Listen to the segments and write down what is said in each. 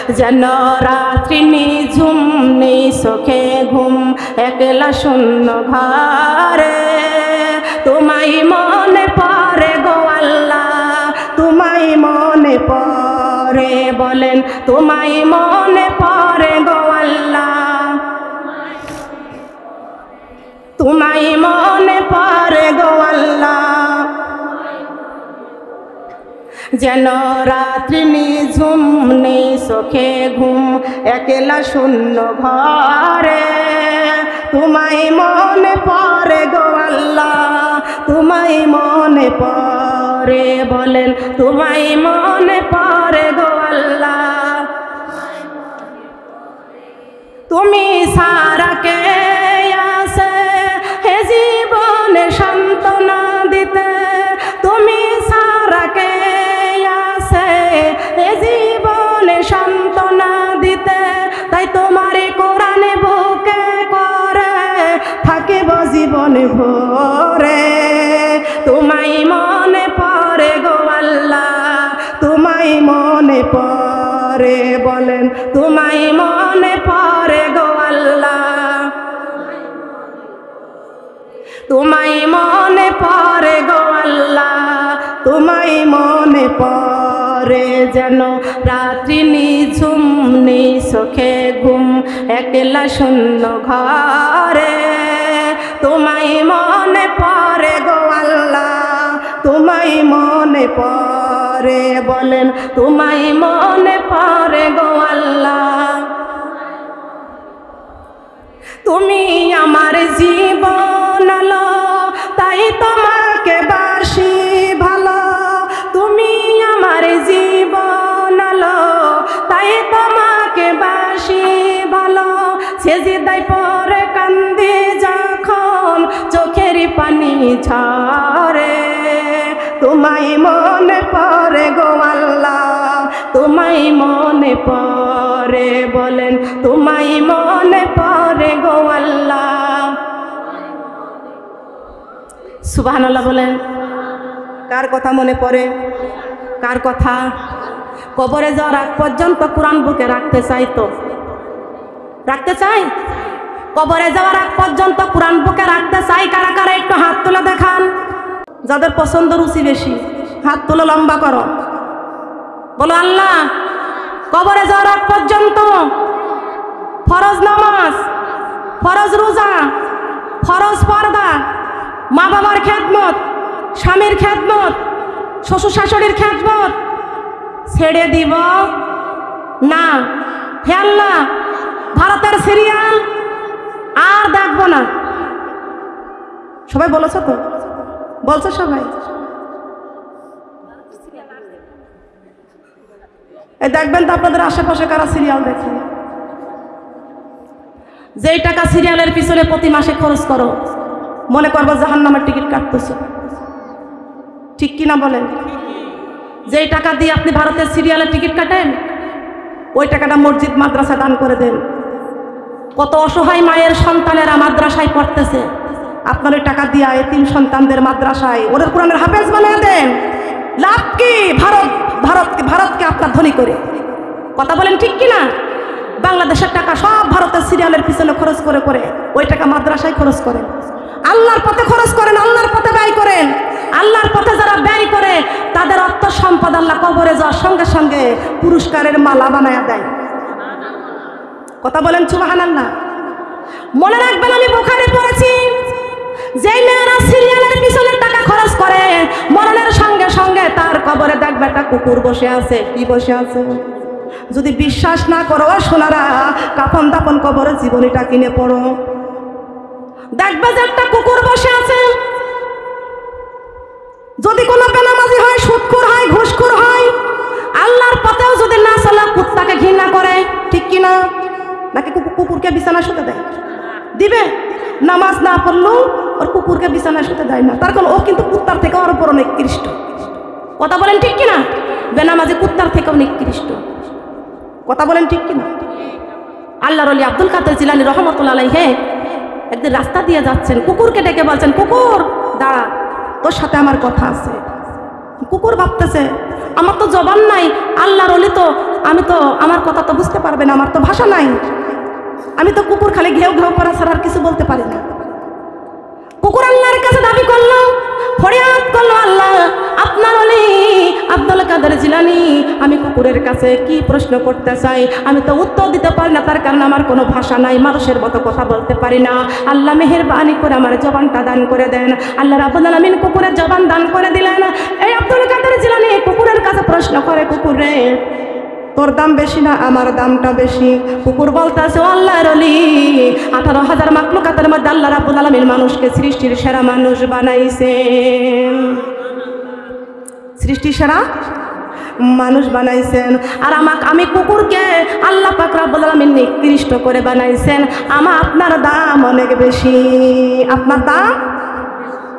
যেন রাত্রি নিঝুম নেই চোখে ঘুম একলা শূন্য ঘরে তোমায় মনে পড়ে গো আল্লাহ তোমায় মনে পড়ে বলেন তোমায় মনে পড়ে গো আল্লাহ তোমায় মনে পড়ে গো আল্লাহ যেন রাত্রি নিঝুম নেই চোখে ঘুম একলা শূন্য ঘরে তোমায় মনে পড়ে গো আল্লাহ তোমায় মনে পড়ে বলেন তোমায় মনে পড়ে গো আল্লাহ তুমি সারা কে আসে হে জীবনে সান্ত্বনা দিতে তুমি সারা কে আসে হে জীবনে সান্ত্বনা দিতে তাই তোমারে কোরআনে বুকে করে থাকিব জীবনে ভরে তোমায় মনে পড়ে গো আল্লাহ তোমায় মনে পড়ে বলেন তোমায় মনে পড়ে গো আল্লাহ তোমায় মনে পড়ে গো আল্লাহ তোমায় মনে পড়ে যেন রাত্রি নিঝুম নেই চোখে ঘুম একলা শূন্য ঘরে তোমায় মনে পড়ে গো আল্লাহ তোমায় মনে পড়ে বলেন তোমায় মনে পড়ে গো আল্লাহ তুমি আমার জীবন আলো তাই তোমাকে বাসি ভালো তুমি আমার জীবন আলো তাই তোমাকে বাসি ভালো সেজদায় পড়ে কান্দি যখন চোখের পানি ঝরে তোমায় মনে পড়ে গো আল্লাহ তোমায় মনে পড়ে বলেন তোমায় মনে পড়ে গো আল্লাহ সুবহানাল্লাহ বলেন কার কথা মনে পড়ে কার কথা কবরে যাওয়ার আগ পর্যন্ত কোরআন বুকে রাখতে চাই তো রাখতে চাই কবরে যাওয়ার আগ পর্যন্ত কোরআন বুকে রাখতে চাই কারা কারা একটু হাত তুলে দেখান যাদের পছন্দ রুচি বেশি হাত তুলে লম্বা করো বলো আল্লাহ কবরে যাওয়ার আগ পর্যন্ত ফরজ নামাজ ফরজ রোজা ফরজ পর্দা মা বাবার খেদমত স্বামীর খেদমত শ্বশুর শাশুড়ির খেদমত ছেড়ে দিব না হে আল্লাহ ভারতের সিরিয়াল আর দেখবো না সবাই বলেছো তো বলছো সবাই এই দেখবেন তো আপনাদের আশেপাশে কারা সিরিয়াল দেখে যেই টাকা সিরিয়ালের পিছনে প্রতি মাসে খরচ করো মনে করবো জাহান্নামের টিকিট কাটতেছো ঠিক কিনা বলেন যেই টাকা দিয়ে আপনি ভারতের সিরিয়ালের টিকিট কাটেন ওই টাকাটা মসজিদ মাদ্রাসা দান করে দেন কত অসহায় মায়ের সন্তানেরা মাদ্রাসায় পড়তেছে আপনার ওই টাকা দিয়ে এতিম সন্তানদের মাদ্রাসায় ওদের কোরআনের হাফেজ বানিয়ে দেন লাভ কি ভারতকে আপনার ধনী করে কথা বলেন ঠিক কিনা বাংলাদেশের টাকা সব ভারতের সিরিয়ালের পিছনে খরচ করে করে ওই টাকা মাদ্রাসায় খরচ করেন আল্লাহর পথে খরচ করেন আল্লাহর পথে ব্যয় করেন আল্লাহর পথে যারা ব্যয় করে তাদের অর্থ সম্পদ আল্লাহ কবরে যাওয়ার সঙ্গে সঙ্গে পুরস্কারের মালা বানায়া দেয় কথা বলেন সুবহানাল্লাহ মনে রাখবেন আমি বুখারী পড়েছি যেই মেয়েরা সিরিয়ালের পিছনে টাকা খরচ করে মরণের সঙ্গে সঙ্গে তার কবরে দেখবে একটা কুকুর বসে আছে কি বসে আছে যদি বিশ্বাস না করো সোনারা কাফন দাপন কবরের জীবনীটা কিনে পড়ো দেখবে যে একটা কুকুর বসে আছে যদি কোনো বেনামাজি হয় সুদখোর হয় ঘুষখোর হয় আল্লাহর পথেও যদি না চলে কুত্তাকে ঘৃণা করে ঠিক কিনা নাকি কুকুরকে বিছানা শুতে দেয় দিবে নামাজ না পড়লেও ওর কুকুরকে বিছানা শুতে দেয় না তার কারণ ও কিন্তু কুত্তার থেকে ওর উপর নিকৃষ্ট কথা বলেন ঠিক কিনা বেনামাজি কুত্তার থেকেও নিকৃষ্ট কথা বলেন ঠিক কিনা আল্লাহর ওলি আব্দুল কাদের জিলানী রহমতুল্লাহ আলাইহি একদিন রাস্তা দিয়ে যাচ্ছেন কুকুরকে ডেকে বলছেন কুকুর দাঁড়া তোর সাথে আমার কথা আছে কুকুর ভাবতেছে আমার তো জবান নাই আল্লাহর ওলি তো আমি তো আমার কথা তো বুঝতে বলবেন, আমার তো ভাষা নাই, আমি তো কুকুর খালি ঘেউ ঘেউ করা ছাড়া আর কিছু বলতে পারি না। কুকুর আল্লাহর কাছে দাবি করলো, ফরিয়াদ করলো, আল্লাহ আপনার ওলি আব্দুল কাদের জিলানী, আমি কুকুরের কাছে কি প্রশ্ন করতে চাই, আমি তো উত্তর দিতে পারি না, তার কারণ আমার কোনো ভাষা নাই, মানুষের মতো কথা বলতে পারি না। আল্লাহ মেহেরবানি করে আমার জবানটা দান করে দেন। আল্লাহ রাব্বুল আলামিন কুকুরের জবান দান করে দিলেন। এই আব্দুল কাদের জিলানী কুকুরের কাছে প্রশ্ন করে, কুকুরে তোর দাম বেশি না আমার দামটা বেশি? কুকুর বলতেছে, আল্লাহর ওলি 18,000 মাখলুকাতের মধ্যে আল্লাহ রাব্বুল আলামিন মানুষকে সৃষ্টির সেরা মানুষ বানাইছেন, সৃষ্টির সেরা মানুষ বানাইছেন। আর আমি কুকুরকে আল্লাহ পাক রব্বুল আলামিন নিকৃষ্ট করে বানাইছেন। আপনার দাম অনেক বেশি, আপনার দাম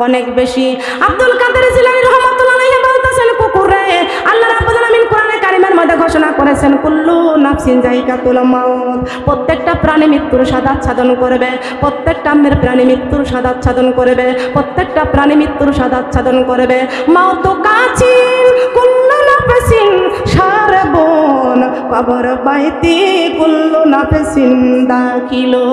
অনেক বেশি। আব্দুল কাদের জিলানী রাহমাতুল্লাহ আলাইহি বলতেছেন, কুকুরে আল্লাহ রাব্বুল আলামিন কোরআনে কারিমের মধ্যে ঘোষণা করেছেন, কুল্লু নাফসিন যায়িকাতুল মাউত, প্রত্যেকটা প্রাণী মৃত্যুর স্বাদ আচ্ছাদন করবে, প্রত্যেকটা প্রাণী মৃত্যুর স্বাদ আচ্ছাদন করবে, প্রত্যেকটা প্রাণী মৃত্যুর স্বাদ আচ্ছাদন করবে। মাউত কাচিন কুল্লু নাফসিন শারবুন কবর বাইতি কুল্লু নাফসিন দাখিলো,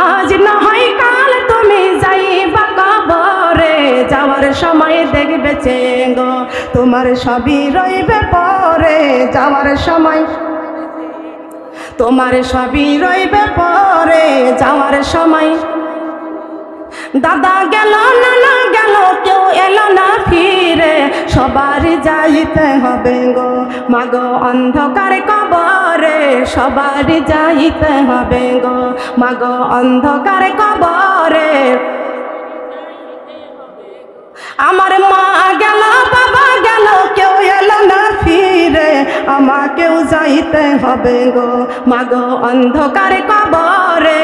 আজ না হয় কাল তুমি যাইবা কবরে, যাওয়ার সময় দেখবে চেঙ্গো তোমার সবই রইবে পরে, যাওয়ার সময় তোমার সবই রইবে পরে, যাওয়ার সময়। দাদা গেল নানা গেল কেউ এলো না ফিরে, সবার যাইতে হবে গো মাগো অন্ধকার কবরে, সবার যাইতে হবে গো মাগো অন্ধকার কবরে। আমার মা গেল বাবা গেল কেউ এলো না ফিরে, আমাকেও যাইতে হবে গো মাগো অন্ধকার কবরে,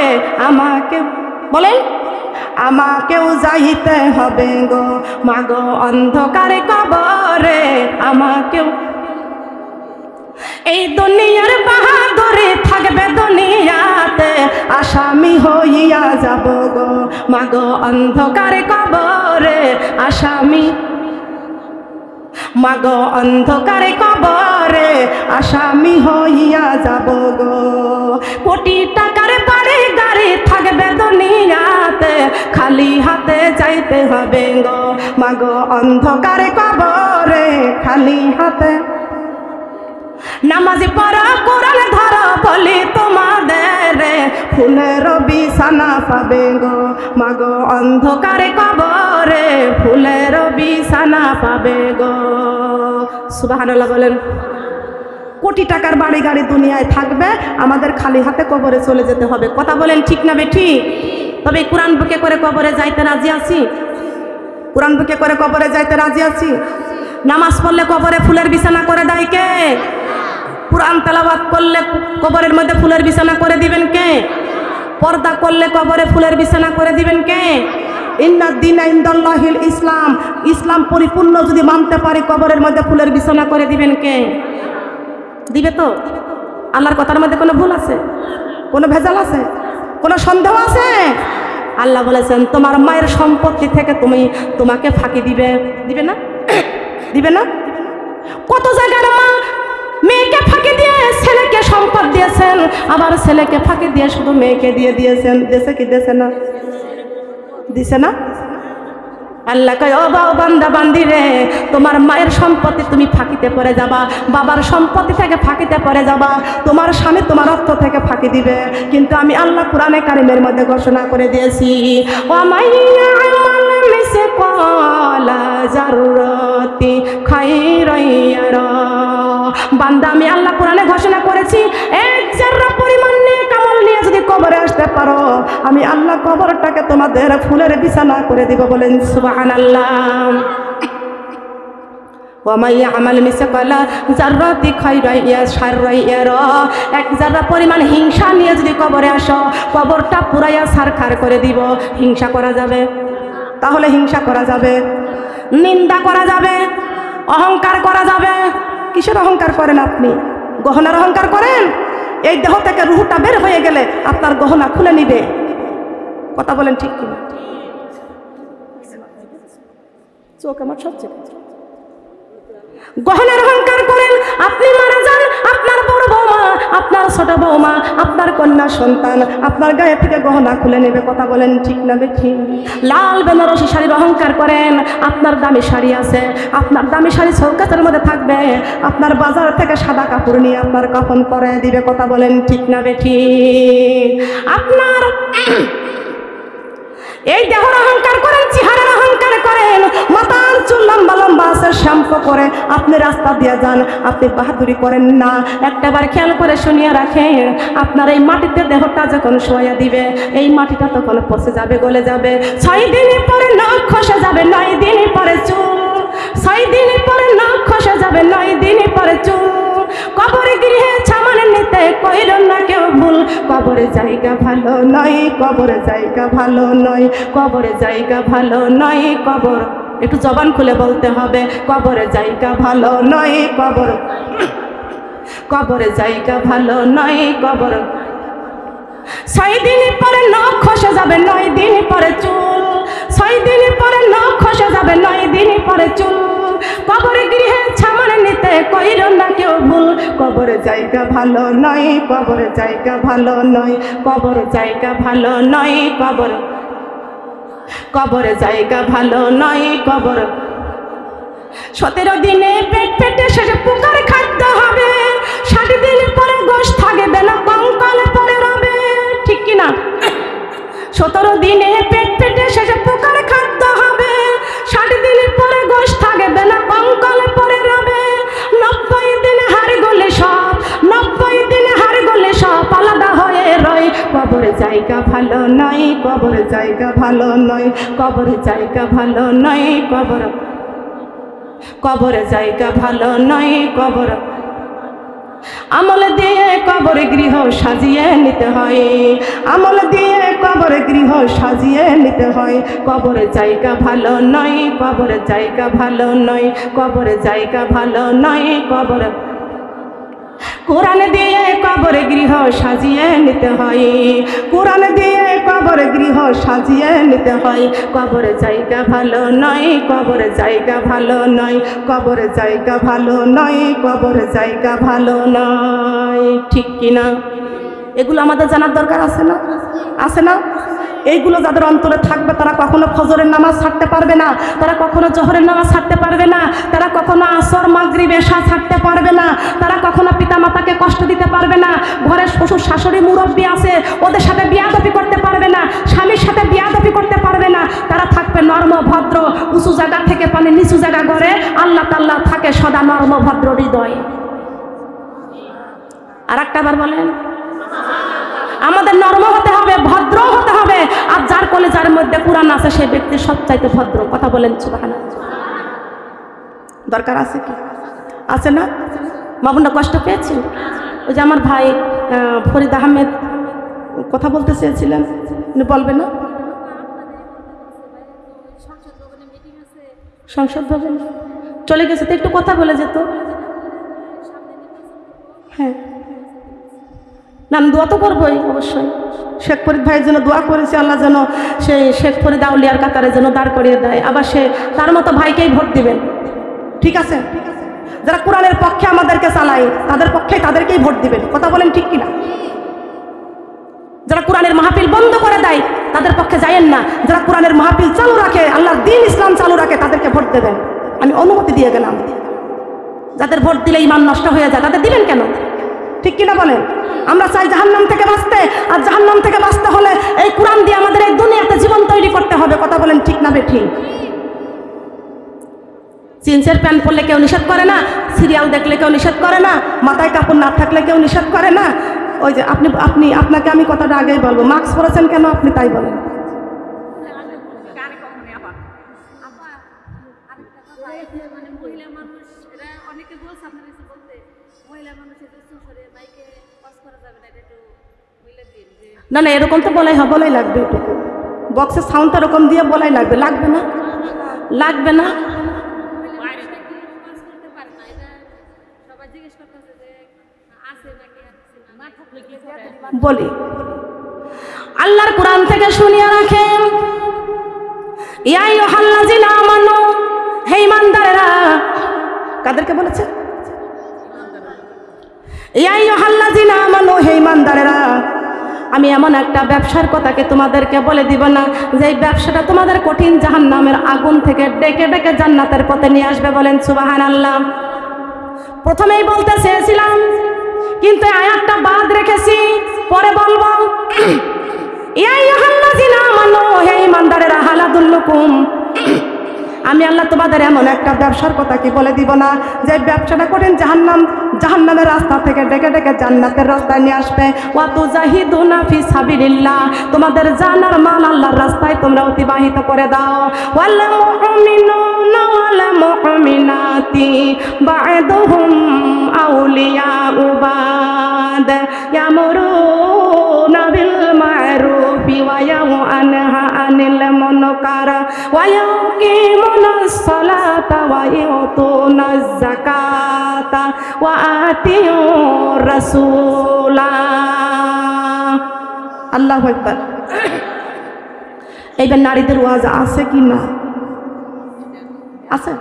আমাকে বলেন আমাকেও যাইতে হবে গো মাগো অন্ধকার কবরে, আমাকেও। এই দুনিয়ার বাহাদুরি থাকবে দুনিয়াতে, আসামি হইয়া যাব গো মাগো অন্ধকার কবরে, আসামি মাগো অন্ধকার কবরে, আসামি হইয়া যাব গো। কোটি টাকার বাড়ি গাড়ি থাকবে দুনিয়াতে, খালি হাতে যাইতে হবে গো মাগো অন্ধকার কবরে, খালি হাতে। নামাজি পড়া কোরআন ধরা বলি তোমাদের, ফুলের বিছানা পাবে গো মাগো অন্ধকার কবরে, ফুলের বিছানা পাবে গো। সুবহানাল্লাহ বলেন। কোটি টাকার বাড়ি গাড়ি দুনিয়ায় থাকবে, আমাদের খালি হাতে কবরে চলে যেতে হবে। কথা বলেন ঠিক না বেঠিক? তবে কোরআন বুকে করে কবরে যাইতে রাজি আছি? কোরআন বুকে করে কবরে যাইতে রাজি আছি? নামাজ পড়লে কবরে ফুলের বিছানা করে দেয় কে? কুরআন তেলাওয়াত করলে কবরের মধ্যে ফুলের বিছানা করে দিবেন কে? পর্দা করলে কবরে ফুলের বিছানা করে দিবেন কে? ইন্নাদ দীনা ইনদাল্লাহিল ইসলাম, ইসলাম পরিপূর্ণ যদি মানতে পারি কবরের মধ্যে ফুলের বিছানা করে দিবেন কে? দিবে তো? আল্লাহর কথার মধ্যে কোনো ভুল আছে? কোনো ভেজাল আছে? কোনো সন্দেহ আছে? আল্লাহ বলেছেন তোমার মায়ের সম্পত্তি থেকে তোমাকে ফাঁকি দিবে, দিবে না? দিবে না? কত জায়গার মা মেয়েকে ফাঁকি দিয়ে ছেলেকে সম্পদ দিয়েছেন, আবার ছেলেকে ফাঁকি দিয়ে শুধু মেয়েকে দিয়ে দিয়েছেন। দেশে কি দেশে না? দিছে না? আল্লাহ কয় ও বান্দা বান্দি রে, তোমার মায়ের সম্পত্তি তুমি ফাঁকিতে পড়ে যাবা, বাবার সম্পত্তি থেকে ফাঁকিতে পড়ে যাবা, তোমার স্বামী তোমার অর্থ থেকে ফাঁকি দিবে। কিন্তু আমি আল্লাহ কোরআনে কারিমের মধ্যে ঘোষণা করে দিয়েছি, ওয়ামাইয়া আমাল মিসকালা যাররাতি খায়রান ইয়ারা। বান্দা আমি আল্লাহ কোরআনে ঘোষণা করেছি, এক জাররা পরিমাণ নেক আমল নিয়ে যদি কবরে আসতে পারো, আমি আল্লাহ কবরটাকে তোমাদের ফুলের বিছানা করে দিব। বলেন সুবহানাল্লাহ। ওয়ামাইয়া আমাল মিসকালা যাররাতি খায়রান শাররান, এক জাররা পরিমাণ হিংসা নিয়ে যদি কবরে আসো, কবরটা পুরাইয়া ছারখার করে দিব। হিংসা করা যাবে? তাহলে হিংসা করা যাবে, নিন্দা করা যাবে, অহংকার করা যাবে। কিসের অহংকার করেন আপনি? গহনার অহংকার করেন? এই দেহ থেকে রুহটা বের হয়ে গেলে আপনার গহনা খুলে নিবে। কথা বলেন ঠিক কিনা? চোখ আমার সবচেয়ে গহনার অহংকার করেন, আপনি মারা যান, আপনার বড় বৌমা, আপনার ছোট ছোট বৌমা, আপনার কন্যা সন্তান আপনার গায়ে থেকে গহনা খুলে নেবে। কথা বলেন ঠিক না বেঠিক? লাল বেনারসি শাড়ির অহংকার করেন, আপনার দামি শাড়ি আছে, আপনার দামি শাড়ি শৌকাতের মধ্যে থাকবে, আপনার বাজার থেকে সাদা কাপড় নিয়ে আপনার কাফন পরে দিবে। কথা বলেন ঠিক না বেঠিক? আপনার এই দেহর অহংকার করেন, চেহারার অহংকার করেন, মাথার চুল লম্বা লম্বা আছে শ্যাম্পু করে আপনি রাস্তা দিয়ে যান, আপনি বাহাদুরি করেন না। একটাবার খেয়াল করে শুনিয়ে রাখেন, আপনার এই মাটিতে দেহটা যখন শোয়া দিবে, এই মাটিটা তখন পচে যাবে, গলে যাবে। 6 দিন পরে নখ খসে যাবে, 9 দিন পরে চুল। 6 দিন পরে নখ খসে যাবে, 9 দিন পরে চুল। কবরে গৃহে ছামানে নিতে কইরন না কেউ ভুল। কবরে জায়গা ভালো নয়, কবরে জায়গা ভালো নয়, কবরে জায়গা ভালো নয়। কবর একটু জবান খুলে বলতে হবে, কবরে জায়গা ভালো নয়, কবরে জায়গা ভালো নয়, কবর। 6 দিন পরে নখ খসে যাবে, 9 দিন পরে চুল। 6 দিন পরে নখ খসে যাবে, 9 দিন পরে চুল। কবরে গৃহে ছামানে নিতে কইরন না কেউ ভুল। কবরে জায়গা ভালো নয়, কবরে জায়গা ভালো নয়, কবরে জায়গা ভালো নয়, কবরে জায়গা ভালো নয়, কবর। 17 দিনে পেট পেটে শেষে পোকার খাদ্য হবে, 60 দিন পরে গোশ থাকবে না, কঙ্কাল পরে রবে। ঠিক কিনা? 17 দিনে পেট পেটে শেষে পোকার খাদ্য হবে, 60 দিন পরে গোশ থাকবে না, কঙ্কাল পরে রবে। 90 দিন হাড় গলে সব, 90 দিন হাড় গলে সব আলাদা হয়ে রয়। কবরে জায়গা ভালো নয়, কবরে জায়গা ভালো নয়, কবরে জায়গা ভালো নয়, কবরে জায়গা ভালো নয়, কবর। আমল দিয়ে কবর গৃহ সাজিয়ে নিতে হয়, আমল দিয়ে কবর গৃহ সাজিয়ে নিতে হয়। কবরে জায়গা ভালো নয়, কবরে জায়গা ভালো নয়, কবরে জায়গা ভালো নয়, কবর। কোরআন দিয়ে কবর গৃহ সাজিয়ে নিতে হয়, কোরআন দিয়ে কবর গৃহ সাজিয়ে নিতে হয়। কবরে জায়গা ভালো নয়, কবরে জায়গা ভালো নয়, কবরে জায়গা ভালো নয়, কবরে জায়গা ভালো নয়। ঠিক কিনা? এগুলো আমাদের জানার দরকার আছে না? আছে না? এইগুলো যাদের অন্তরে থাকবে তারা কখনো ফজরের নামাজ ছাড়তে পারবে না, তারা কখনো জোহরের নামাজ ছাড়তে পারবে না, তারা কখনো আসর মাগরিব এশা ছাড়তে পারবে না, তারা কখনো পিতামাতাকে কষ্ট দিতে পারবে না, ঘরের শ্বশুর শাশুড়ি মুরব্বী আছে ওদের সাথে বিয়াদবি করতে পারবে না, স্বামীর সাথে বিয়াদবি করতে পারবে না। তারা থাকবে নর্ম ভদ্র, উঁচু জায়গা থেকে পানি নিচু জায়গা করে আল্লাহ তাআলা থাকে সদা নর্ম ভদ্র হৃদয়। আর একটা বার বলেন, আমাদের নরম হতে হবে, ভদ্র হতে হবে। আর যার কলেজার মধ্যে কুরআন আছে সেই ব্যক্তি সবচাইতে ভদ্র। কথা বলেন সুবহানাল্লাহ। দরকার আছে কি? আছে না? মামুনরা কষ্ট পেয়েছেন? ওই যে আমার ভাই ফরিদ আহমেদ কথা বলতে চেয়েছিলেন, উনি বলবেন না? সংসদ ভবন চলে গেছে তো একটু কথা বলে যেত। হ্যাঁ না, দোয়া তো করবোই অবশ্যই। শেখ ফরিদ ভাইয়ের জন্য দোয়া করেছে, আল্লাহ যেন সেই শেখ ফরিদ আউলিয়ার কাতারে যেন দাঁড় করিয়ে দেয়, আবার সে তার মতো ভাইকেই ভোট দিবেন। ঠিক আছে? যারা কোরআনের পক্ষে আমাদেরকে চালায় তাদের পক্ষে তাদেরকেই ভোট দিবেন। কথা বলেন ঠিক কিনা? যারা কোরআনের মাহফিল বন্ধ করে দেয় তাদের পক্ষে যায়েন না, যারা কোরআনের মাহফিল চালু রাখে, আল্লাহর দ্বীন ইসলাম চালু রাখে, তাদেরকে ভোট দেবেন। আমি অনুমতি দিয়ে গেলাম। যাদের ভোট দিলে ঈমান নষ্ট হয়ে যায় তাদের দিবেন কেন? ঠিক কিনা বলেন? আমরা চাই জাহান্নাম থেকে বাঁচতে, আর জাহান্নাম থেকে বাঁচতে হলে এই কোরআন দিয়ে আমাদের এই দুনিয়াতে জীবন তৈরি করতে হবে। কথা বলেন ঠিক না বেঠিক? জিন্সের প্যান্ট পরলে কেউ নিষেধ করে না, সিরিয়াল দেখলে কেউ নিষেধ করে না, মাথায় কাপড় না থাকলে কেউ নিষেধ করে না। ওই যে আপনাকে আমি কথাটা আগেই বলবো, মাস্ক পরেছেন কেন আপনি তাই বলেন। না না, এরকম তো বলাই লাগবে, এটুকু বক্সের সাউন্ডটা এরকম দিয়ে বলাই লাগবে। লাগবে না? লাগবে না? বলি, আল্লাহর কোরআন থেকে শুনিয়ে রাখেন, ইয়া আইয়ুহাল্লাযিনা আমানু, হে ঈমানদারেরা। কাদেরকে বলেছে? ইয়া আইয়ুহাল্লাযিনা আমানু, হে আমি এমন একটা ব্যবসার কথাকে তোমাদেরকে বলে দিব না যে এই ব্যবসাটা তোমাদের কঠিন জাহান্নামের আগুন থেকে ডেকে ডেকে জান্নাতের পথে নিয়ে আসবে। বলেন সুবহানাল্লাহ। প্রথমেই বলতে চেয়েছিলাম কিন্তু আয়াতটা বাদ রেখেছি, পরে বলবো। ইয়া আইয়ুহাল্লাযিনা আমানু, হে ঈমানদারেরা, হাল আদুল্লুকুম, আমি আল্লাহ তোমাদের এমন একটা ব্যবসার কথা কি বলে দিব না যে ব্যবসাটা কঠিন জাহান্নামের রাস্তা থেকে ডেকে ডেকে জান্নাতের রাস্তায় নিয়ে আসবে। ওয়া তুজাহিদুনা ফি সাবিলিল্লাহ, তোমাদের জান আর মাল আল্লাহর রাস্তায় তোমরা অতিবাহিত করে দাও। ওয়াল মুমিনুনা ওয়াল মুমিনাতি বা'দুহুম আউলিয়াউ বা'দ ইয়ামুরুনা বিল মা'রুফি ওয়া ইয়ানহা আনিল মুনকার ওয়া yuqimunas salata wa yu'tunaz zakata wa atiur rasula। আল্লাহু আকবার। এইবার নারীদের ওয়াজ আছে কি না? আছে?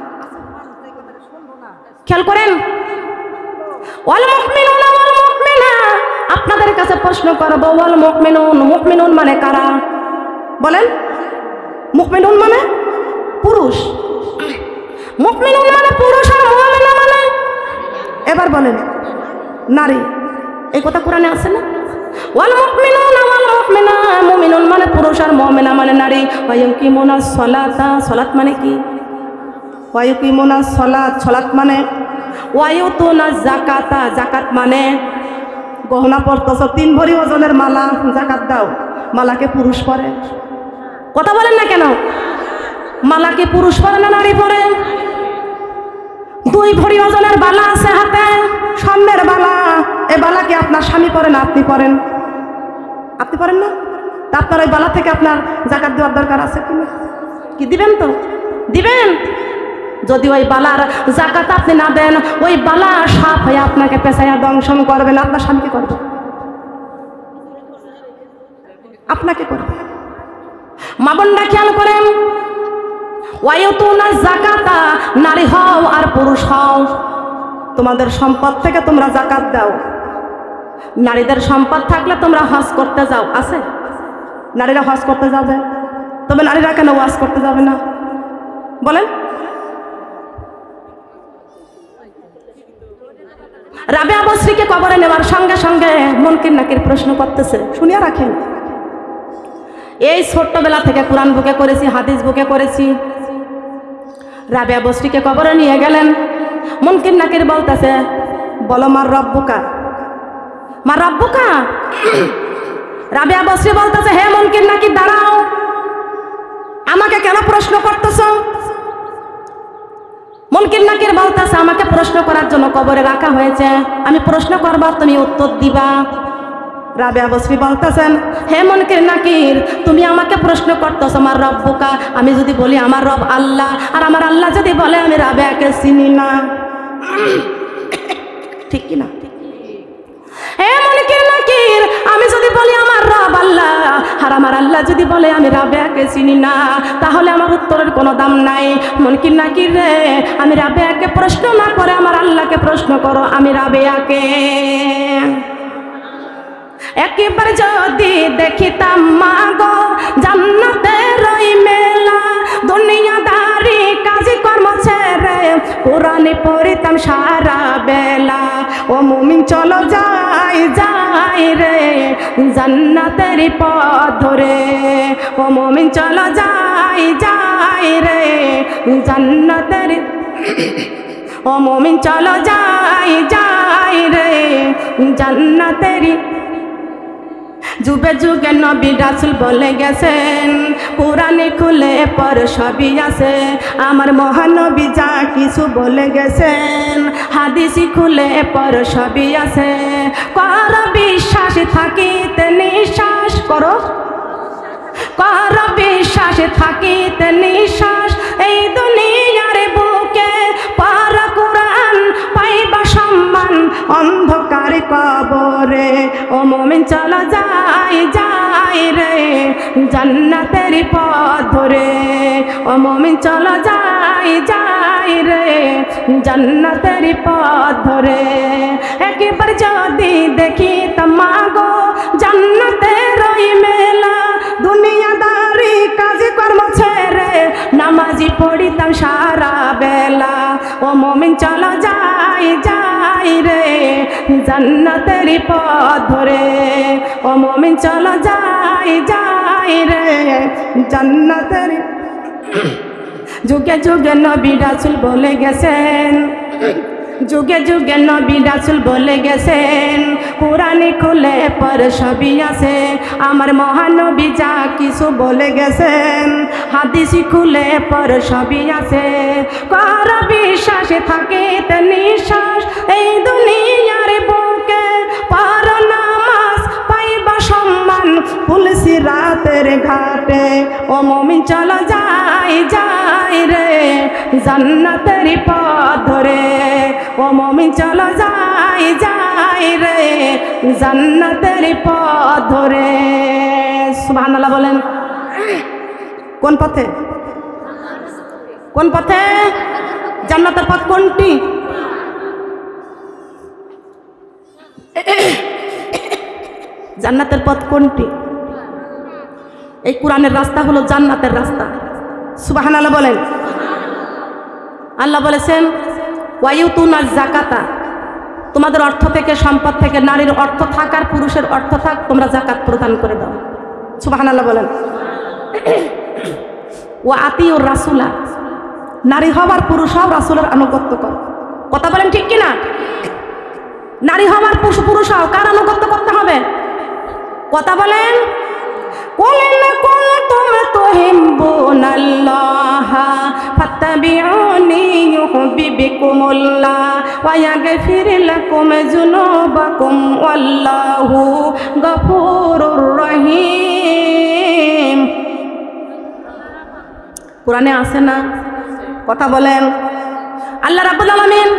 খেয়াল করেন। ওয়াল মুমিনুনা ওয়াল মুমিনাত, আপনাদের কাছে প্রশ্ন করব, ওয়াল মুমিনুন, মুমিনুন মানে কারা? বলেন। মুমিনুন মানে পুরুষ, মুমিনুন মানে পুরুষ, আর মুমিনা মানে, এবার বলেন, নারী। এই কথা কোরআনে আছে না? ওয়াল মুমিনুনা ওয়াল মুমিনাত, মুমিনুন মানে পুরুষ আর মুমিনা মানে নারী। ওয়া ইয়াকিমুনাস সালাতা, সালাত মানে কি? ওয়া ইয়াকিমুনাস সালাত, সালাত মানে। ওয়া ইউতুনাজ যাকাতা, যাকাত মানে গহনা পরতেছ, 3 ভরি ওজনের মালা, যাকাত দাও। মালাকে পুরুষ পরে? কথা বলেন না কেন? মালাকে পুরুষ পরে না নারী পরে? 2 ভরি ওজনের বালা আছে হাতে, স্বর্ণের বালা। এই বালা কি আপনার স্বামী পরে না আপনি পরেন? আপনি পরেন না? তা আপনার ওই বালা থেকে আপনার যাকাত দেওয়ার দরকার আছে কি না? কি দিবেন? তো দিবেন। যদি ওই বালার যাকাত আপনি না দেন, ওই বালা সাপ হয়ে আপনাকে পেঁচাইয়া দংশন করবেন। আপনার স্বামীকে করবে? আপনাকে করবে। মা বোনরা খেয়াল করেন, ওয়ায়ুতুনাজ যাকাতা, নারী হও আর পুরুষ হও, তোমাদের সম্পদ থেকে তোমরা যাকাত দাও। নারীদের সম্পদ থাকলে তোমরা হজ করতে যাও। আছে? নারীরা হজ করতে যাবে, তবে নারীরা কেন ওয়াজ করতে যাবে না? বলেন। রাবেয়া বসরিকে কবরে নেওয়ার সঙ্গে সঙ্গে মুনকির নাকির প্রশ্ন করতেছে, শুনিয়া রাখেন। এই ছোট্টবেলা থেকে কোরআন বুকে করেছি, হাদিস বুকে করেছি। রাবেয়া বসরিকে কবরে নিয়ে গেলেন, মুনকির নাকির বলতেছে, বলো মার রব্বুকা, মার রব্বুকা। রাবেয়া বসরি বলতেছে, হে মুনকির নাকির দাঁড়াও, আমাকে কেন প্রশ্ন করতেছ? মুনকির নাকির বলতেছে, আমাকে প্রশ্ন করার জন্য কবরে রাখা হয়েছে, আমি প্রশ্ন করবা, তুমি উত্তর দিবা। রাবেয়া বসরি বলতেছেন, হে মুনকির নাকির, তুমি আমাকে প্রশ্ন করতেছ আমার রব্বুকা, আমি যদি বলি আমার রব আল্লাহ, আর আমার আল্লাহ যদি বলে আমি রাবেয়াকে চিনি না, ঠিক কি না? হে মুনকির নাকির, আমি যদি বলি আমার রব আল্লাহ, আর আমার আল্লাহ যদি বলে আমি রাবেয়াকে চিনি না, তাহলে আমার উত্তরের কোনো দাম নাই। মুনকির নাকির রে, আমি রাবেয়াকে প্রশ্ন না করে আমার আল্লাহকে প্রশ্ন করো, আমি রাবেয়াকে। একবার যদি দেখিতাম মাগো জান্নাতের ওই মেলা, দুনিয়াদারি কাজী কর্ম ছেড়ে কোরআনে পড়িতাম সারা বেলা। ও মুমিন চলো যাই যাই রে জান্নাতের পথ ধরে, ও মুমিন চলো যাই যাই রে জান্নাতের, ও মুমিন চলো যাই যাই রে জান্নাতের। যুগে যুগে নবী রাসূল বলে গেছেন, কোরআনে খুলে পর সবই আছে। আমার মহানবী যা কিছু বলে গেছেন, হাদিসি খুলে পর সবই আছে। কর বিশ্বাস থাকিতে নিঃশ্বাস করো, কর বিশ্বাস থাকিতে নিঃশ্বাস, এই দুনিয়ার বুকে পর কোরআন পাইবা সম্মান অন্ধকার কবরে। ও মুমিন চলো যাই যাই রে জান্নাতের পথ ধরে, ও মুমিন চলো যাই যাই রে জান্নাতের পথ ধরে। একবার যদি দেখি মাগো জান্নাতের ও মুমিন চলো যাই যাই রে জান্নাতের পথ ধরে, ও মুমিন চলো যাই যাই রে জান্নাতের। যুগে যুগে নবী রাসূল বলে গেছেন, যুগে যুগে নবী রাসূল বলে গেছেন, কোরআনে খুলে পর সবই আছে। আমার মহানবী যা কিছু বলে গেছেন, হাদিসে খুলে পর সবই আছে। কার বিশ্বাসে থাকে তে নিঃশ্বাস এই দুনিয়ার বুকে, পার নামাজ পাইবা সম্মান পুলসি রাতের ঘাটে। ও মুমিন চলো যাই যাই রে জান্নাতের পথ ধরে, ও মুমিন চলো যাই যাই রে জান্নাতের পথ ধরে। সুবহানাল্লাহ বলেন। কোন পথে? কোন পথে? জান্নাতের পথ কোনটি? জান্নাতের পথ কোনটি? এই কোরআনের রাস্তা হলো জান্নাতের রাস্তা। সুবহানাল্লাহ বলেন। আল্লাহ বলেছেন ওয়ায়ুতুনাজ যাকাতা, তোমাদের অর্থ থেকে সম্পদ থেকে নারীর অর্থ থাক আর পুরুষের অর্থ থাক তোমরা যাকাত প্রদান করে দাও। সুবহানাল্লাহ বলেন। ওয়া আতিউর রাসূলা, নারী হওয়ার পুরুষ হও রাসূলের আনুগত্য করো। কথা বলেন ঠিক কিনা? নারী হওয়ার পুরুষ হও, কার আনুগত্য করতে হবে? কথা বলেন। কুলিন কুনতুম তুহিব্বুনাল্লাহ ফাত্তাবিউনি ইউহিব্বুকুমুল্লাহ ওয়া ইয়াগফির লাকুম যুনুবাকুম ওয়াল্লাহু গফুরুর রহিম। কোরআনে আছে না? কথা বলেন। আল্লাহ রাব্বুল আলামিন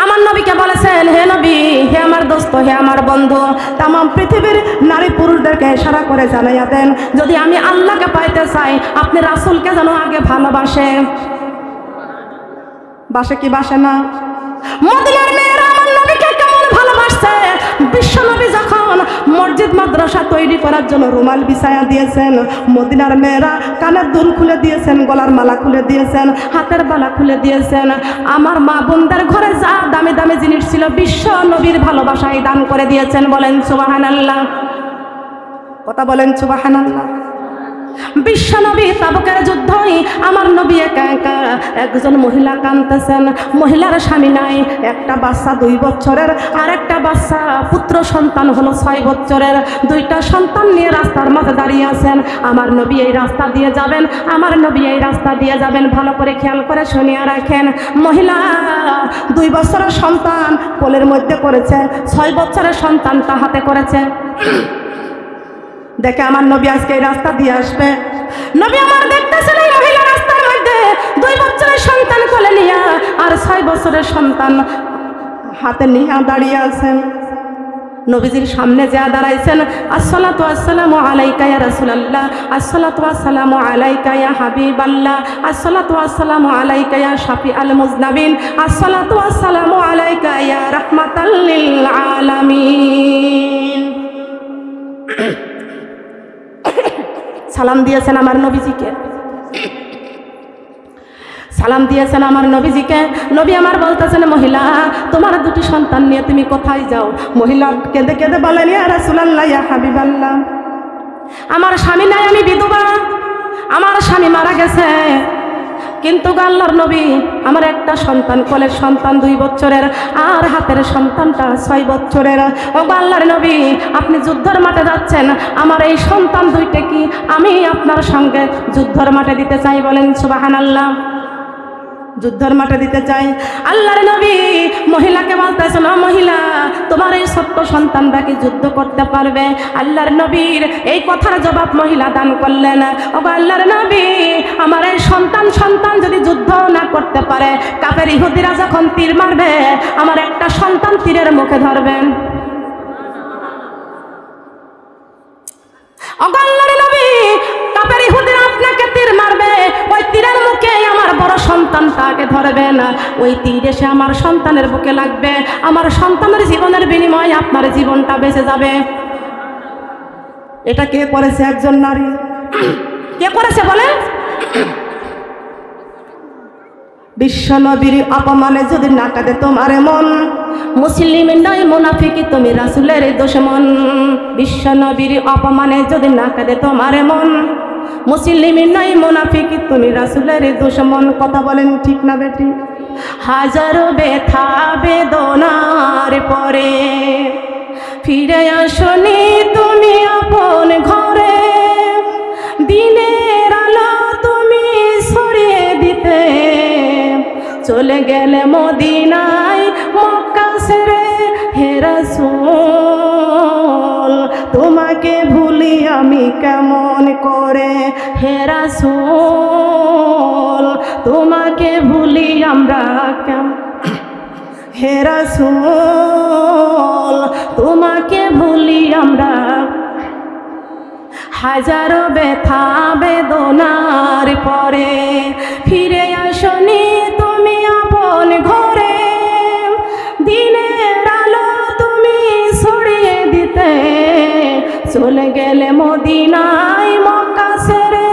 আমার নবীকে বলেছেন, হে নবী, হে আমার দোস্ত, হে আমার বন্ধু, তাম পৃথিবীর নারী পুরুষদেরকে ইশারা করে জানাইয়া দেন, যদি আমি আল্লাহকে পাইতে চাই আপনি রাসূলকে যেন আগে ভালোবাসে। বাসে কি বাসে না? মদিনার মেয়েরা আমার নবীকে কেমন ভালোবাসছে! বিশ্ব নবী যখন মসজিদ মাদ্রাসা তৈরি করার জন্য রুমাল বিছায়া দিয়েছেন, মদিনার মেয়েরা কানের দুল খুলে দিয়েছেন, গলার মালা খুলে দিয়েছেন, হাতের বালা খুলে দিয়েছেন। আমার মা বোনদের ঘরে যা দামি দামি জিনিস ছিল বিশ্ব নবীর ভালোবাসায় দান করে দিয়েছেন। বলেন সুবহানাল্লাহ। কথা বলেন সুবহানাল্লাহ। বিশ্ব নবী তাবুকের যুদ্ধই আমার নবী একা একা, একজন মহিলা কাঁদতেছেন, মহিলার স্বামী নাই, একটা বাচ্চা 2 বছরের আর একটা বাচ্চা পুত্র সন্তান হলো 6 বছরের, 2টা সন্তান নিয়ে রাস্তার মাঝে দাঁড়িয়ে আছেন। আমার নবী এই রাস্তা দিয়ে যাবেন, আমার নবী এই রাস্তা দিয়ে যাবেন। ভালো করে খেয়াল করে শুনিয়া রাখেন, মহিলা 2 বছরের সন্তান কোলের মধ্যে করেছে, 6 বছরের সন্তানটা হাতে করেছে। দেখে আমার নবী আজকে এই রাস্তা দিয়ে আসবে, নবী আমার দেখতেছেন এই মহিলা রাস্তার মধ্যে 2 বছরের সন্তান কোলে নিয়া আর 6 বছরের সন্তান হাতে নিয়ে দাঁড়িয়ে আছেন। নবীজির সামনে যা দাঁড়াইছেন, আসসালাতু আসসালামু আলাইকা ইয়া রাসূলুল্লাহ, আসসালাতু আসসালামু আলাইকা ইয়া হাবিবাল্লাহ, আসসালাতু আসসালামু আলাইকা ইয়া শাফিআল মুজনাবিন, আসসালাতু আসসালামু আলাইকা ইয়া রাহমাতাল লিল আলামিন। সালাম দিয়েছেন আমার নবীজিকে, সালাম দিয়েছেন আমার নবীজিকে। নবী আমার বলতেছেন, মহিলা তোমার 2টি সন্তান নিয়ে তুমি কোথায় যাও? মহিলা কেঁদে কেঁদে বলেন, ইয়া রাসূলুল্লাহ, ইয়া হাবিবাল্লাহ, আমার স্বামী নাই, আমি বিধবা, আমার স্বামী মারা গেছে, কিন্তু আল্লাহর নবী আমার একটা সন্তান কোলের সন্তান 2 বছরের আর হাতের সন্তানটা 6 বছরের। ও আল্লাহর নবী, আপনি যুদ্ধের মাঠে যাচ্ছেন, আমার এই সন্তান 2টা কি আমি আপনার সঙ্গে যুদ্ধের মাঠে দিতে চাই? বলেন সুবহানাল্লাহ। যুদ্ধের মাঠে দিতে চাই। আল্লাহর নবী মহিলাকে বলতেছেন, ও মহিলা, তোমার এই ছোট্ট সন্তানটা কি যুদ্ধ করতে পারবে? আল্লাহর নবীর এই কথার জবাব মহিলা দান করলেন, ও আল্লাহর নবী, আমার এই সন্তান যদি যুদ্ধ না করতে পারে, কাফের ইহুদিরা যখন তীর মারবে আমার একটা সন্তান তীরের মুখে ধরবেন। ও আল্লাহর নবী, কাফের ইহুদিরা আপনাকে তীর মারবে, ওই তীরের মুখে আমার বড় সন্তানটাকে ধরবে না, ওই তীর এসে আমার সন্তানের বুকে লাগবে, আমার সন্তানের জীবনের বিনিময়ে আপনার জীবনটা বেঁচে যাবে। এটা কে করেছে? একজন নারী। কে করেছে বলেন? বিশ্ব নবীর অপমানে যদি না কাঁদে তোমার মন, মুসলিম নয় মুনাফিক তুমি রাসূলের দুশমন। বিশ্ব নবীর অপমানে যদি না কাঁদে তোমার মন, মুসলিম নয় মুনাফিক তুমি রাসূলের দুশমন। কথা বলেন ঠিক না বেটি? হাজারো ব্যথা বেদনার পরে ফিরে আসনি তুমি আপন ঘরে, দিনের আলো তুমি ছড়িয়ে দিতে চলে গেলে মদিনায় মক্কা ছেড়ে। হে রাসূল তোমাকে ভুলি আমি কেমন করে, হে রাসূল তোমাকে ভুলি আমরা কেমন, হে রাসূল তোমাকে ভুলি আমরা। হাজারো ব্যথা বেদনার পরে ফিরে আসনি তুমি আপন ঘরে, দিনের আলো তুমি ছড়িয়ে দিতে চলে গেলে মদিনায় মক্কা ছেড়ে।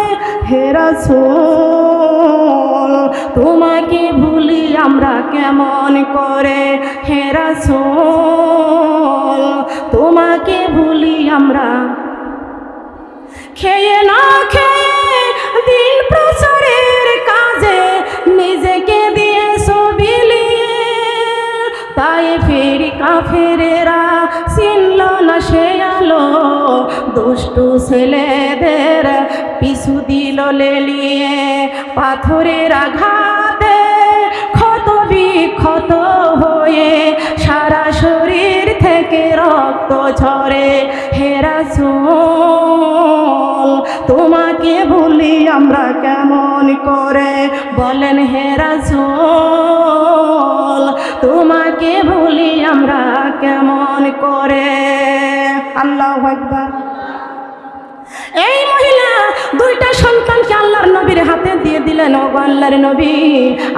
হে রাসূল তোমাকে ভুলি আমরা কেমন করে, হে রাসূল তোমাকে ভুলি আমরা। খেয়ে না খেয়ে দিন প্রচারের কাজে নিজেকে দিয়েছো বিলিয়ে, তাই ফেরি কাফেরেরা চিনল না সে আলো, দুষ্টু ছেলেদের পিছু দিল লেলিয়ে। পাথরের আঘাতে ক্ষত বিক্ষত হয়ে সারা শরীর থেকে রক্ত ঝরে। হে রাসূল তোমাকে ভুলি আমরা কেমন করে, বলেন হে রাসূল তোমাকে ভুলি আমরা কেমন করে। আল্লাহু আকবার। এই মহিলা দুইটা সন্তানকে আল্লাহর নবীর হাতে দিয়ে দিলেন। ও আল্লাহর নবী,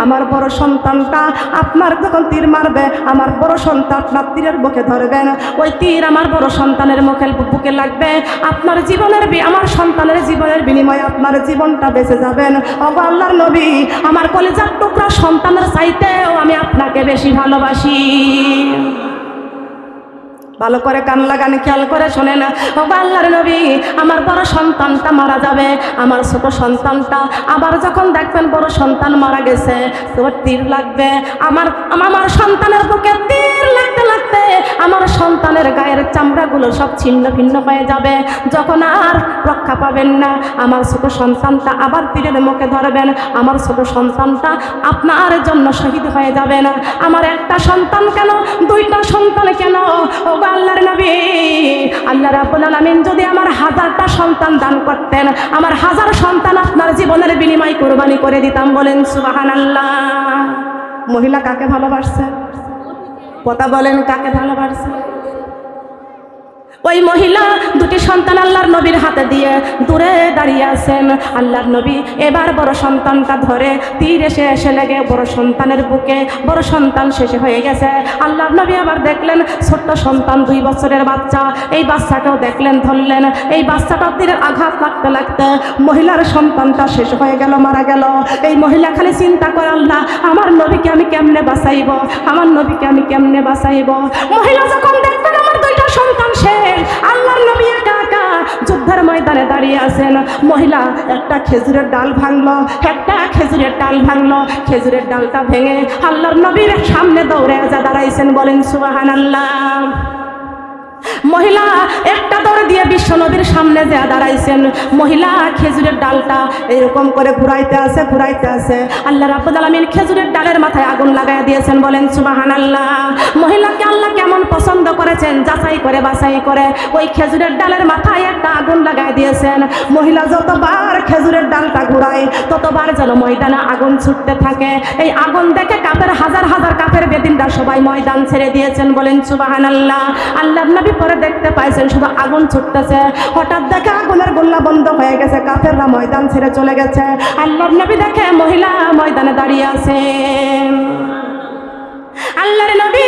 আমার বড় সন্তানটা আপনার যখন তীর মারবে, আমার বড় সন্তান আপনার তীরের বুকে ধরবেন, ওই তীর আমার বড় সন্তানের বুকে লাগবে, আপনার জীবনের আমার সন্তানের জীবনের বিনিময়ে আপনার জীবনটা বেঁচে যাবেন। ও আল্লাহর নবী, আমার কলিজার টুকরা সন্তানের চাইতেও আমি আপনাকে বেশি ভালোবাসি। ভালো করে কান লাগান, খেয়াল করে শোনেন। ও আল্লাহর নবী, আমার বড় সন্তানটা মারা যাবে, আমার ছোট সন্তানটা আবার যখন দেখবেন বড় সন্তান মারা গেছে, তোর তীর লাগবে, আমার সন্তানের বুকে তীর লাগতে লাগতে আমার সন্তানের গায়ের চামড়াগুলো সব ছিন্ন ভিন্ন হয়ে যাবে। যখন আর রক্ষা পাবেন না, আমার ছোট সন্তানটা আবার তীরের মুখে ধরবেন, আমার ছোট সন্তানটা আপনার জন্য শহীদ হয়ে যাবে না। আমার একটা সন্তান কেন, দুইটা সন্তান কেন? ও আল্লাহর নবী, আল্লাহ রাব্বুল আলামিন যদি আমার 1000টা সন্তান দান করতেন, আমার 1000 সন্তান আপনার জীবনের বিনিময় কুরবানি করে দিতাম। বলেন সুবহানাল্লাহ। মহিলা কাকে ভালোবাসছে? কথা বলেন, কাকে ভালোবাসছে? ওই মহিলা দুটি সন্তান আল্লাহর নবীর হাতে দিয়ে দূরে দাঁড়িয়ে আছেন। আল্লাহর নবী এবার বড় সন্তানটা ধরে তীর এসে লেগে বড় সন্তানের বুকে, বড় সন্তান শেষে হয়ে গেছে। আল্লাহর নবী আবার দেখলেন ছোট্ট সন্তান 2 বছরের বাচ্চা, এই বাচ্চাটাও দেখলেন, ধরলেন। এই বাচ্চাটার তীরের আঘাত লাগতে লাগতে মহিলার সন্তানটা শেষ হয়ে গেল, মারা গেল। এই মহিলা খালি চিন্তা করে, আল্লাহ আমার নবীকে আমি কেমনে বাঁচাইব, আমার নবীকে আমি কেমনে বাঁচাইব। মহিলা যখন দেখলেন আমার 2টা সন্তান শেষ, আল্লাহর নবী একা একা যুদ্ধের ময়দানে দাঁড়িয়ে আছেন। মহিলা একটা খেজুরের ডাল ভাঙলো, একটা খেজুরের ডাল ভাঙলো, খেজুরের ডালটা ভেঙে আল্লাহর নবীর সামনে দৌড়ে যা দাঁড়াইছেন। বলেন সুবহানাল্লাহ। মহিলা একটা দৌড় দিয়ে বিশ্ব নবীর সামনে যা দাঁড়াইছেন। মহিলা খেজুরের ডালটা এরকম করে ঘুরাইতে আছে, ঘুরাইতে আছে। আল্লাহ রাব্বুল আলামিন খেজুরের ডালের মাথায় আগুন লাগাইয়া দিয়েছেন। বলেন সুবহানাল্লাহ। মহিলাকে আল্লাহ কেমন পছন্দ করেছেন, যাচাই করে বাছাই করে ওই খেজুরের ডালের মাথায় একটা আগুন লাগাই দিয়েছেন। মহিলা যতবার খেজুরের ডালটা ঘুরায় ততবার যেন ময়দানে আগুন ছুটতে থাকে। এই আগুন দেখে কাফের হাজার হাজার কাফের বেদিনরা সবাই ময়দান ছেড়ে দিয়েছেন। বলেন সুবহানাল্লাহ। আল্লাহর নবী পরে দেখতে পাইছেন শুধু আগুন ছুটতেছে। হঠাৎ দেখে আগুনের গোল্লা বন্ধ হয়ে গেছে, কাফেররা ময়দান ছেড়ে চলে গেছে। আল্লাহর নবী দেখে মহিলা ময়দানে দাঁড়িয়ে আছেন। আল্লাহর নবী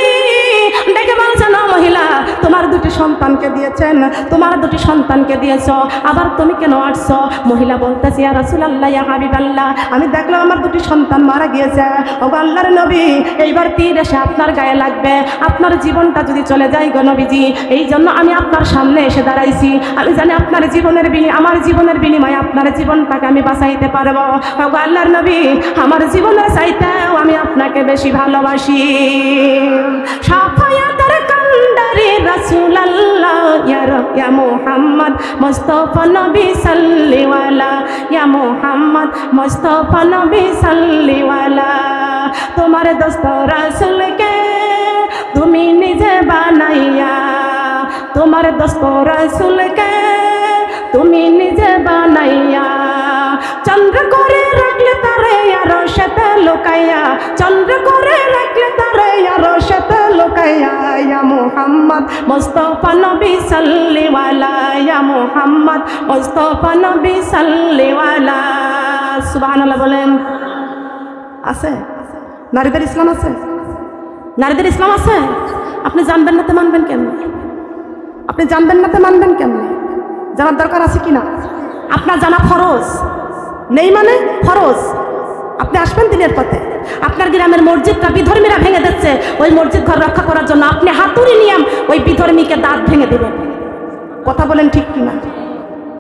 ডেকে বলছে না মহিলা, তোমার দুটি সন্তানকে দিয়েছেন, তোমার দুটি সন্তানকে দিয়েছ, আবার তুমি কেন আসছো? মহিলা বলতেছে ইয়া রাসূলুল্লাহ, ইয়া হাবিবাল্লাহ, আমি দেখলাম আমার দুটি সন্তান মারা গিয়েছে। ওগো আল্লাহর নবী, এইবার তীর এসে আপনার গায়ে লাগবে, আপনার জীবনটা যদি চলে যায় গো নবীজি, এই জন্য আমি আপনার সামনে এসে দাঁড়াইছি। আমি জানি আপনার জীবনের আমার জীবনের বিনিময়ে আপনার জীবনটাকে আমি বাঁচাইতে পারবো। ওগো আল্লাহর নবী, আমার জীবনের চাইতেও আমি আপনাকে বেশি ভালোবাসি। সাফায়াতের কান্ডারি রাসূলুল্লাহ, ইয়া মুহাম্মদ মুস্তাফা নবী সাল্লিওয়ালা, ইয়া মুহাম্মদ মুস্তাফা নবী সাল্লিওয়ালা। তোমার দোস্ত রাসূলকে তুমি নিজে বানাইয়া, তোমার দোস্ত রাসূলকে তুমি নিজে বানাইয়া, চন্দ্র করে রাখলে তারে আরশেতে লুকাইয়া, চন্দ্র করে রাখলে তারে আরশেতে লুকাইয়া। ইয়া মুহাম্মদ মুস্তাফা নবী সাল্লিওয়ালা, ইয়া মুহাম্মদ মুস্তাফা নবী সাল্লিওয়ালা। সুবহানাল্লাহ বলেন। আছে নারীদের ইসলাম আছে, নারীদের ইসলাম আছে। আপনি জানবেন না তো মানবেন কেমনে? আপনি জানবেন না তো মানবেন কেমনে? জানার দরকার আছে কিনা? আপনার জানা ফরজ নেই মানে ফরজ। আপনি আসবেন দিনের পথে, আপনার গ্রামের মসজিদটা বিধর্মীরা ভেঙে দিচ্ছে, ওই মসজিদ ঘর রক্ষা করার জন্য আপনি হাতুড়ি নিয়ে ওই বিধর্মীকে দাঁত ভেঙে দেবেন। কথা বলেন ঠিক কিনা?